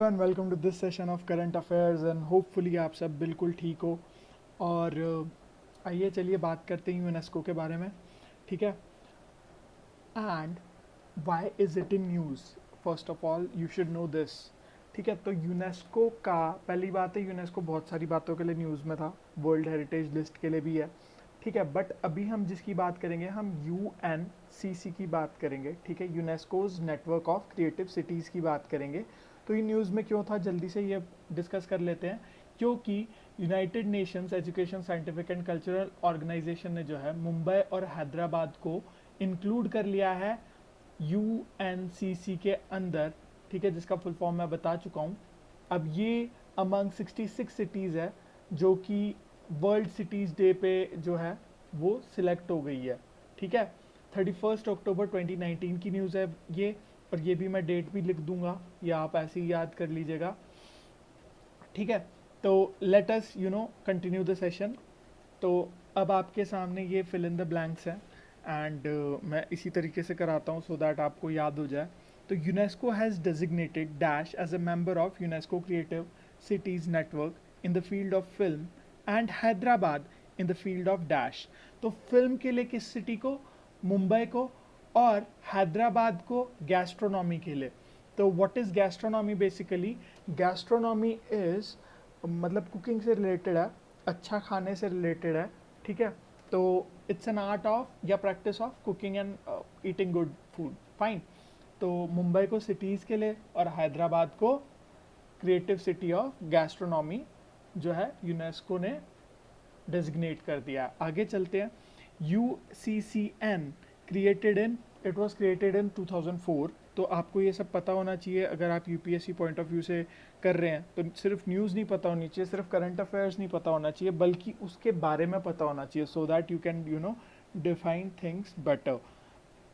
And welcome to this session of current affairs and hopefully आप सब बिल्कुल ठीक हो। और आइए चलिए बात करते हैं यूनेस्को के बारे में। ठीक है। And why is it in news? First of all you should know this. ठीक है, तो यूनेस्को का पहली बात है, यूनेस्को बहुत सारी बातों के लिए न्यूज़ में था, वर्ल्ड हेरिटेज लिस्ट के लिए भी है। ठीक है, बट अभी हम जिसकी बात करेंगे हम यूएनसीसी की बात करेंगे। ठीक है, UNESCO's network of creative cities की बात करेंगे। तो ये न्यूज़ में क्यों था, जल्दी से ये डिस्कस कर लेते हैं। क्योंकि United Nations Education Scientific and Cultural Organization ने जो है मुंबई और हैदराबाद को इंक्लूड कर लिया है यूएनसीसी के अंदर। ठीक है, जिसका फुल फॉर्म मैं बता चुका हूँ। अब ये अमंग 66 सिटीज़ है जो कि वर्ल्ड सिटीज़ डे पे जो है वो सिलेक्ट हो गई है। ठीक है, 31 अक्टूबर 2019 की न्यूज़ है ये, और ये भी मैं डेट भी लिख दूंगा या आप ऐसे ही याद कर लीजिएगा। ठीक है, तो let us continue the session. तो अब आपके सामने ये फिल इन द ब्लैंक्स हैं एंड मैं इसी तरीके से कराता हूँ सो दैट आपको याद हो जाए। तो UNESCO has designated dash as a member of UNESCO creative cities network in the field of film and Hyderabad in the field of dash. तो फिल्म के लिए किस सिटी को? मुंबई को, और हैदराबाद को गैस्ट्रोनॉमी के लिए। तो what is gastronomy? Basically gastronomy is मतलब कुकिंग से रिलेटेड है, अच्छा खाने से रिलेटेड है। ठीक है, तो इट्स एन आर्ट ऑफ या practice of cooking and eating good food. Fine. तो मुंबई को सिटीज़ के लिए और हैदराबाद को क्रिएटिव सिटी ऑफ गैस्ट्रोनॉमी जो है यूनेस्को ने डेजिग्नेट कर दिया। आगे चलते हैं। UCCN created in it was created in 2004। तो आपको ये सब पता होना चाहिए अगर आप यूपीएससी पॉइंट ऑफ व्यू से कर रहे हैं। तो सिर्फ न्यूज़ नहीं पता होनी चाहिए, सिर्फ करंट अफेयर्स नहीं पता होना चाहिए, बल्कि उसके बारे में पता होना चाहिए so that you can define things better,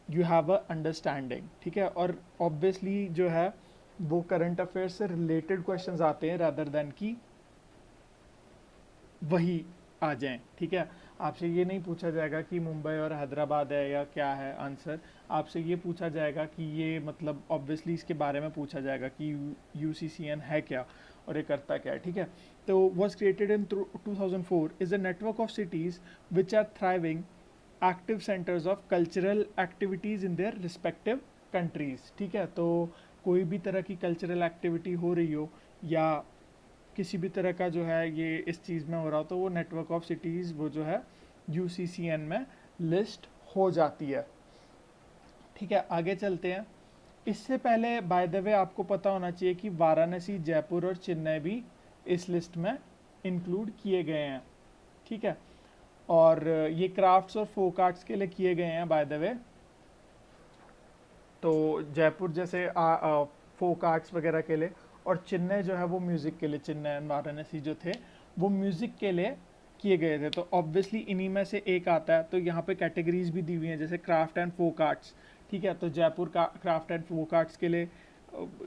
you have a understanding. ठीक है, और ऑब्वियसली जो है वो करंट अफेयर्स से रिलेटेड क्वेश्चंस आते हैं रादर देन कि वही आ जाएं। ठीक है, आपसे ये नहीं पूछा जाएगा कि मुंबई और हैदराबाद है या क्या है आंसर। आपसे ये पूछा जाएगा कि ये मतलब ऑब्वियसली इसके बारे में पूछा जाएगा कि यूसीसीएन है क्या और ये करता क्या है। ठीक है, तो was created in 2004 is a network of cities which are thriving active centres of cultural activities in their respective countries. ठीक है, तो कोई भी तरह की कल्चरल एक्टिविटी हो रही हो या किसी भी तरह का जो है ये इस चीज़ में हो रहा हो, तो वो नेटवर्क ऑफ सिटीज़ वो जो है यूसीसीएन में लिस्ट हो जाती है। ठीक है, आगे चलते हैं। इससे पहले बाय द वे आपको पता होना चाहिए कि वाराणसी, जयपुर और चेन्नई भी इस लिस्ट में इंक्लूड किए गए हैं। ठीक है, और ये क्राफ्ट्स और फोक आर्ट्स के लिए किए गए हैं बाय द वे। तो जयपुर जैसे फोक आर्ट्स वगैरह के लिए, और चेन्नई जो है वो म्यूज़िक के लिए, चेन्नई एंड वाराणसी जो थे वो म्यूज़िक के लिए किए गए थे। तो ऑब्वियसली इन्हीं में से एक आता है। तो यहाँ पे कैटेगरीज भी दी हुई हैं जैसे क्राफ्ट एंड फोक आर्ट्स। ठीक है, तो जयपुर का क्राफ्ट एंड फोक आर्ट्स के लिए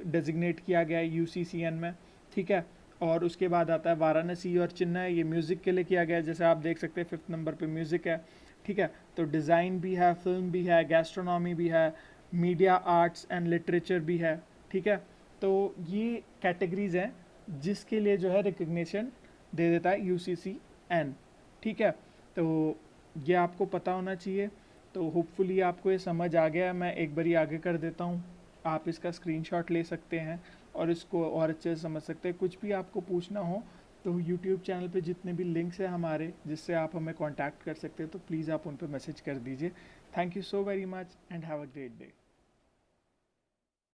डेजिग्नेट किया गया है यूसीसीएन में। ठीक है, और उसके बाद आता है वाराणसी और चेन्नई, ये म्यूज़िक के लिए किया गया है। जैसे आप देख सकते हैं 5th नंबर पे म्यूज़िक है। ठीक है, तो डिज़ाइन भी है, फिल्म भी है, गैस्ट्रोनॉमी भी है, मीडिया आर्ट्स एंड लिटरेचर भी है। ठीक है, तो ये कैटेगरीज हैं जिसके लिए जो है रिकग्निशन दे देता है यूसीसीएन। ठीक है, तो ये आपको पता होना चाहिए। तो होपफुली आपको ये समझ आ गया है। मैं एक बारी आगे कर देता हूँ, आप इसका स्क्रीनशॉट ले सकते हैं और इसको और अच्छे से समझ सकते हैं। कुछ भी आपको पूछना हो तो यूट्यूब चैनल पे जितने भी लिंक्स हैं हमारे जिससे आप हमें कांटेक्ट कर सकते हैं, तो प्लीज़ आप उन पर मैसेज कर दीजिए। Thank you so very much and have a great day.